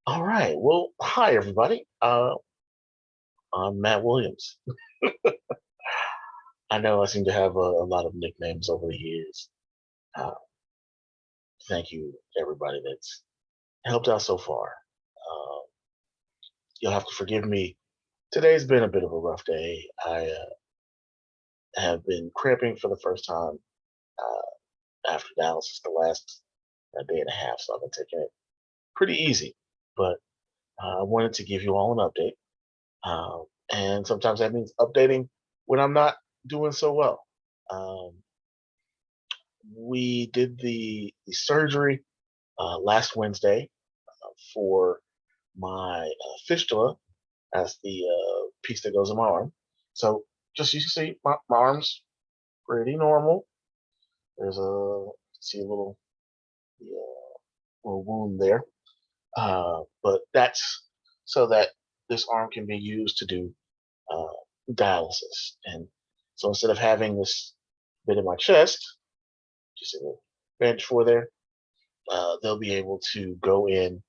All right. Well, hi everybody. I'm Matt Williams. I know I seem to have a lot of nicknames over the years. Uh, Thank you to everybody that's helped out so far. Uh, you'll have to forgive me. Today's been a bit of a rough day. I have been cramping for the first time after dialysis the last day and a half, so I've been taking it pretty easy. But I wanted to give you all an update. And sometimes that means updating when I'm not doing so well. Um, we did the surgery last Wednesday for my fistula. That's the piece that goes in my arm. So just you can see my arm's pretty normal. There's a see a little wound there, but that's so that this arm can be used to do uh, dialysis. And so instead of having this bit in my chest, just a little bench for there, they'll be able to go in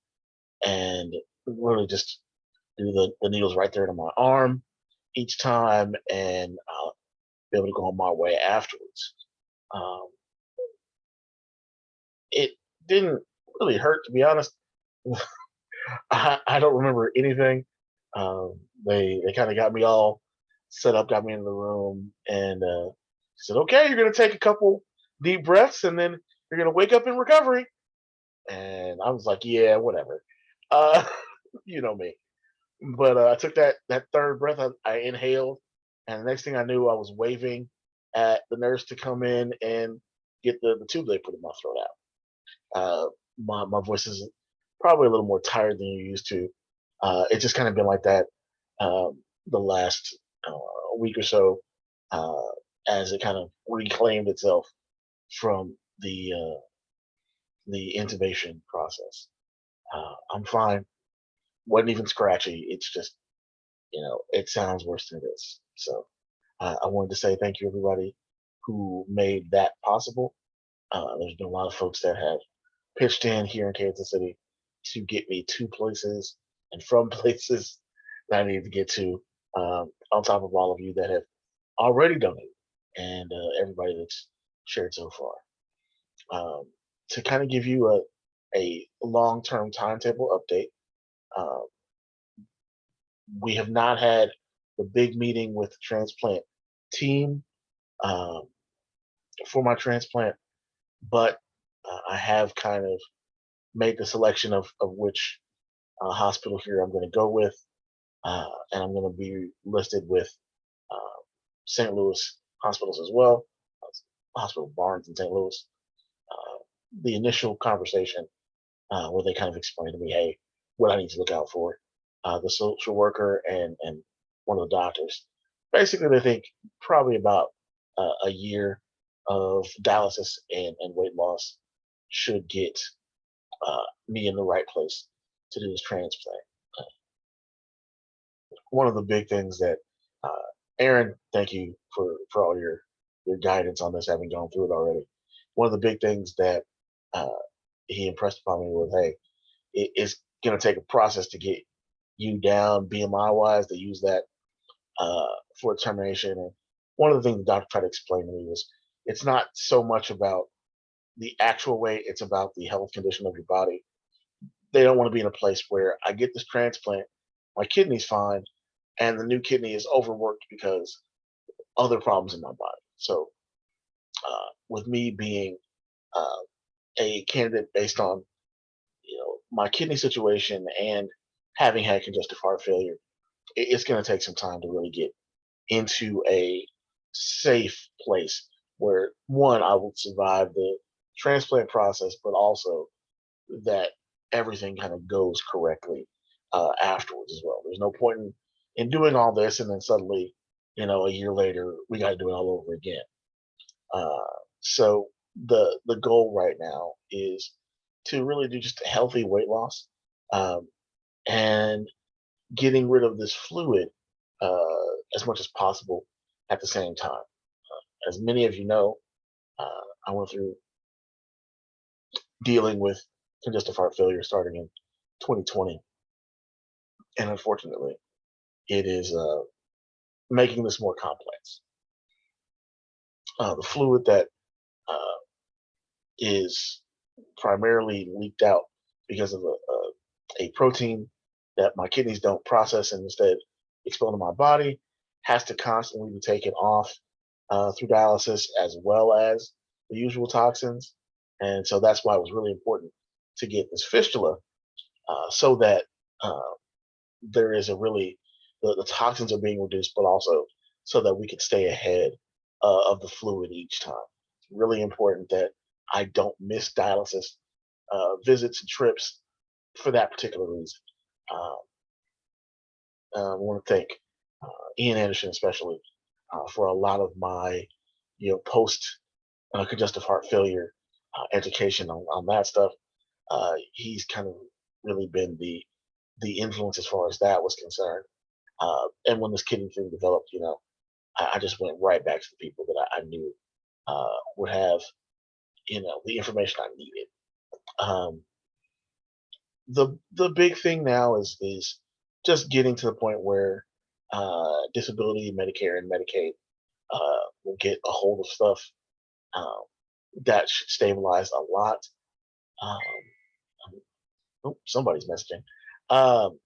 and really just do the needles right there to my arm each time, and I'll be able to go on my way afterwards. Um, it didn't really hurt, to be honest. I don't remember anything. They kind of got me all set up, got me in the room, and said, "Okay, you're gonna take a couple deep breaths, and then you're gonna wake up in recovery." And I was like, "Yeah, whatever." Uh, you know me. But I took that third breath. I inhaled, and the next thing I knew, I was waving at the nurse to come in and get the tube they put in my throat out. My voice is probably a little more tired than you're used to. It's just kind of been like that the last week or so, uh, as it kind of reclaimed itself from the intubation process. I'm fine. Wasn't even scratchy. It's just it sounds worse than it is. So I wanted to say thank you everybody who made that possible. There's been a lot of folks that have pitched in here in Kansas City to get me to places and from places that I need to get to. On top of all of you that have already donated and everybody that's shared so far. Um, to kind of give you a long term timetable update, uh, we have not had the big meeting with the transplant team um, for my transplant, but I have kind of made the selection of which hospital here I'm going to go with, and I'm going to be listed with uh, St. Louis hospitals as well, Hospital Barnes in St. Louis. Uh, the initial conversation where they kind of explained to me, hey, what I need to look out for, the social worker and one of the doctors. Basically, they think probably about a year of dialysis and weight loss should get me in the right place to do this transplant. Uh, One of the big things that uh, Aaron, thank you for all your guidance on this, having gone through it already. One of the big things that uh, he impressed upon me was, hey, it's going to take a process to get you down BMI wise. They use that uh, for determination. And one of the things the doctor tried to explain to me was it's not so much about the actual weight; it's about the health condition of your body. They don't want to be in a place where I get this transplant, my kidney's fine, and the new kidney is overworked because other problems in my body. So, with me being uh, a candidate based on my kidney situation and having had congestive heart failure, it's going to take some time to really get into a safe place where one I will survive the transplant process, but also that everything kind of goes correctly afterwards as well. There's no point in doing all this and then suddenly, a year later, we got to do it all over again. Uh, so the goal right now is to really do just a healthy weight loss um, and getting rid of this fluid as much as possible at the same time. As many of you know, I went through dealing with congestive heart failure starting in 2020, and unfortunately, it is making this more complex. The fluid that uh, is primarily leaked out because of a protein that my kidneys don't process and instead expel to my body has to constantly be taken off through dialysis as well as the usual toxins. And so that's why it was really important to get this fistula so that uh, there is a really, the toxins are being reduced, but also so that we could stay ahead of the fluid each time. It's really important that I don't miss dialysis visits and trips for that particular reason. Um, I want to thank Ian Anderson, especially for a lot of my, post congestive heart failure education on that stuff. He's kind of really been the influence as far as that was concerned. And when this kidney thing developed, I just went right back to the people that I knew would have, the information I needed. Um, the big thing now is just getting to the point where disability, Medicare, and Medicaid will get a hold of stuff um, that should stabilize a lot. Um, oh, somebody's messaging. Um,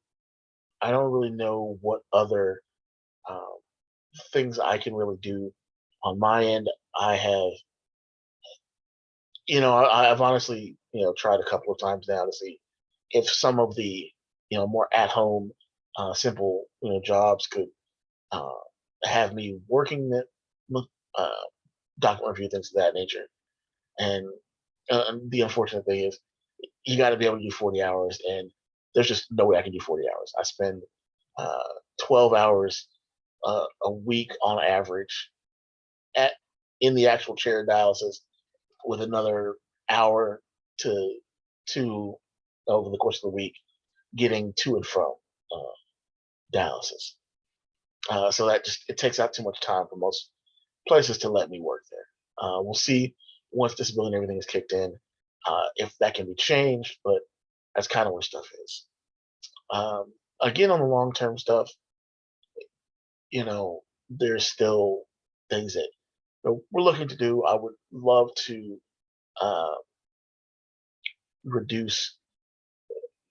I don't really know what other um, things I can really do on my end. I have, I've honestly, tried a couple of times now to see if some of the, more at home, simple, jobs could uh, have me working uh, document review, things of that nature. And the unfortunate thing is, you got to be able to do 40 hours, and there's just no way I can do 40 hours. I spend uh, 12 hours a week on average at in the actual chair dialysis, with another hour to two over the course of the week getting to and from uh, dialysis. So that just it takes out too much time for most places to let me work there. We'll see once disability and everything is kicked in if that can be changed, but that's kind of where stuff is. Again, on the long term stuff, there's still things that we're looking to do. I would love to uh, reduce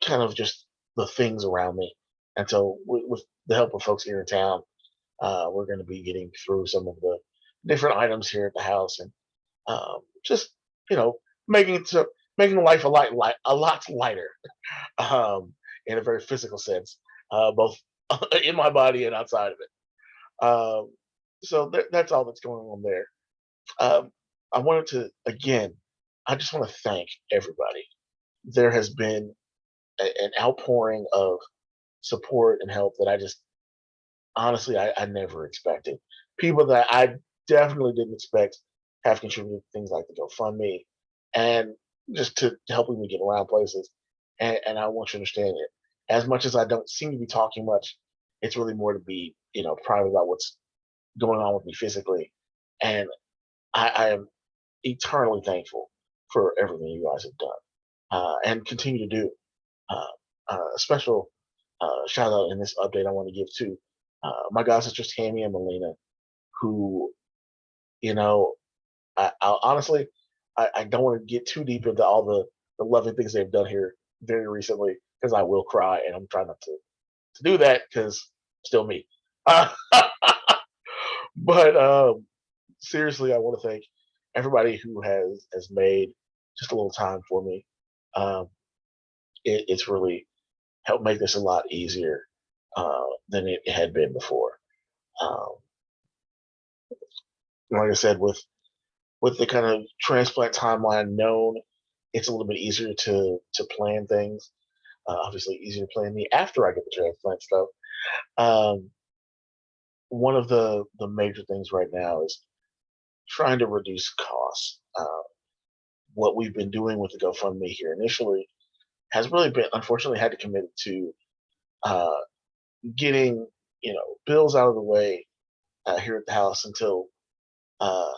kind of just the things around me. And so, with the help of folks here in town, we're going to be getting through some of the different items here at the house, and just you know making it so making life a lot lighter in a very physical sense, both in my body and outside of it. So that's all that's going on there. Um, I wanted to again, I just want to thank everybody. There has been an outpouring of support and help that I just honestly I never expected. People that I definitely didn't expect have contributed to things like the GoFundMe and just to helping me get around places. And I want you to understand it. As much as I don't seem to be talking much, it's really more to be, private about what's going on with me physically. And I am eternally thankful for everything you guys have done and continue to do. Uh, a special shout out in this update I want to give to my god sisters Tammy and Melina, who, you know, I honestly, I don't want to get too deep into all the lovely things they've done here very recently because I will cry and I'm trying not to do that because still me. Uh, but seriously, I want to thank everybody who has made just a little time for me. Um, it's really helped make this a lot easier than it had been before. Um, like I said, with the kind of transplant timeline known, it's a little bit easier to plan things. Obviously, easier to plan me after I get the transplant stuff. Um, one of the major things right now is trying to reduce costs. What we've been doing with the GoFundMe here initially has really been, unfortunately, had to commit to uh, getting bills out of the way here at the house until uh,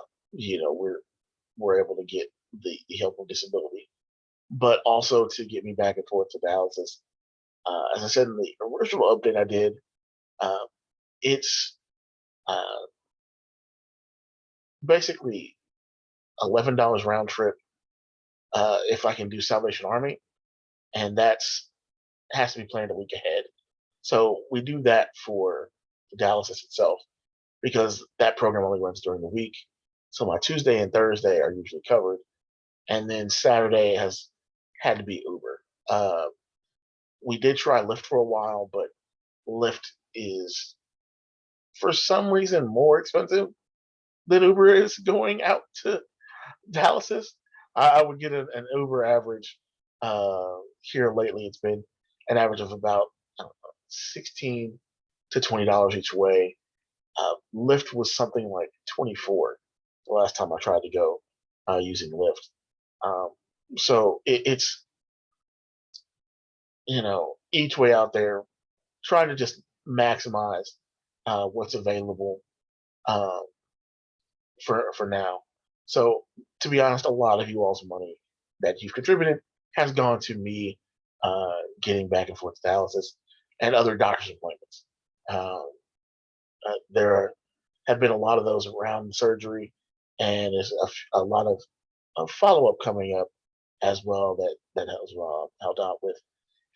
we're able to get the help of disability, but also to get me back and forth to dialysis As I said in the original update I did, uh, it's uh, basically $11 round trip if I can do Salvation Army, and that's has to be planned a week ahead. So we do that for Dallas itself because that program only runs during the week. So my Tuesday and Thursday are usually covered, and then Saturday has had to be Uber. We did try Lyft for a while, but Lyft is for some reason more expensive than Uber is going out to Dallas is. I would get an Uber average here lately. It's been an average of about I don't know, 16 to $20 each way. Lyft was something like 24 the last time I tried to go using Lyft. Um, so it's each way out there trying to just maximize what's available uh, for now. So to be honest, a lot of you all's money that you've contributed has gone to me getting back and forth to dialysis and other doctor's appointments. Um, there have been a lot of those around surgery, and there's a lot of follow up coming up as well that has helped out with.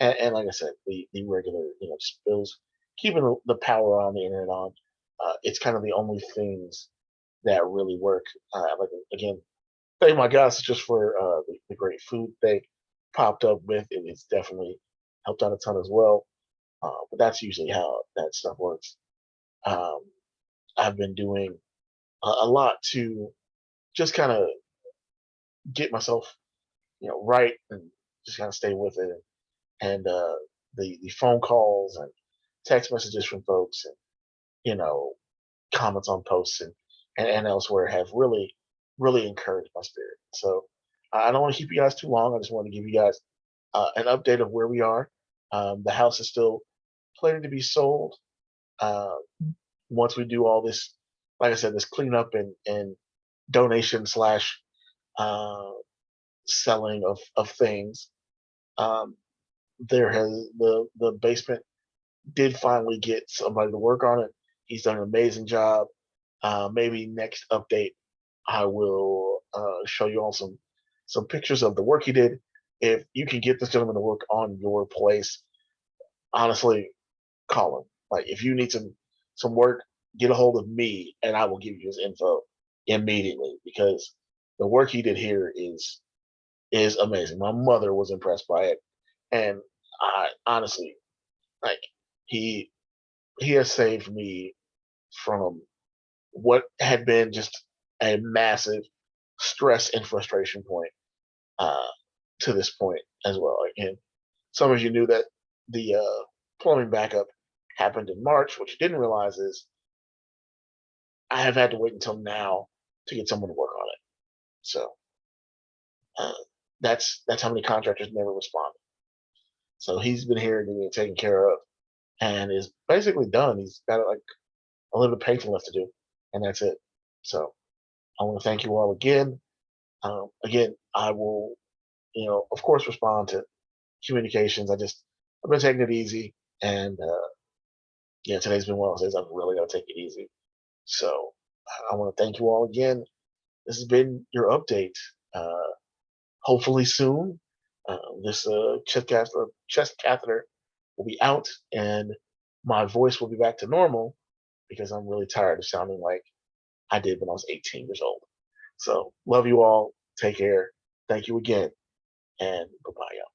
And like I said, the regular spills, keeping the power on, the internet on. It's kind of the only things that really work. Like again, thank my gosh just for the great food they popped up with. It's definitely helped out a ton as well. But that's usually how that stuff works. Um, I've been doing a lot to just kind of get myself, right and just kind of stay with it. And the phone calls and text messages from folks and you know comments on posts and elsewhere have really encouraged my spirit. So I don't want to keep you guys too long. I just want to give you guys an update of where we are. The house is still planning to be sold uh, once we do all this, like I said, this cleanup and donation slash uh, selling of things. Um, there has the basement did finally get somebody to work on it. He's done an amazing job. Maybe next update, I will show you all some pictures of the work he did. If you can get this gentleman to work on your place, honestly, call him. Like if you need some work, get a hold of me, and I will give you his info immediately because the work he did here is amazing. My mother was impressed by it, and I honestly like he he has saved me from what had been just a massive stress and frustration point uh, to this point as well. And some of you knew that the plumbing backup happened in March. What you didn't realize is I have had to wait until now to get someone to work on it. So uh, that's how many contractors never responded. So he's been here to be taken care of and is basically done. He's got like a little bit of painting left to do, and that's it. So I want to thank you all again. Again, I will, of course, respond to communications. I've been taking it easy, and yeah, today's been one of those days I've really got to take it easy. So I want to thank you all again. This has been your update. Uh, Hopefully soon, this chest catheter will be out, and my voice will be back to normal because I'm really tired of sounding like I did when I was 18 years old. So love you all. Take care. Thank you again, and bye bye, y'all.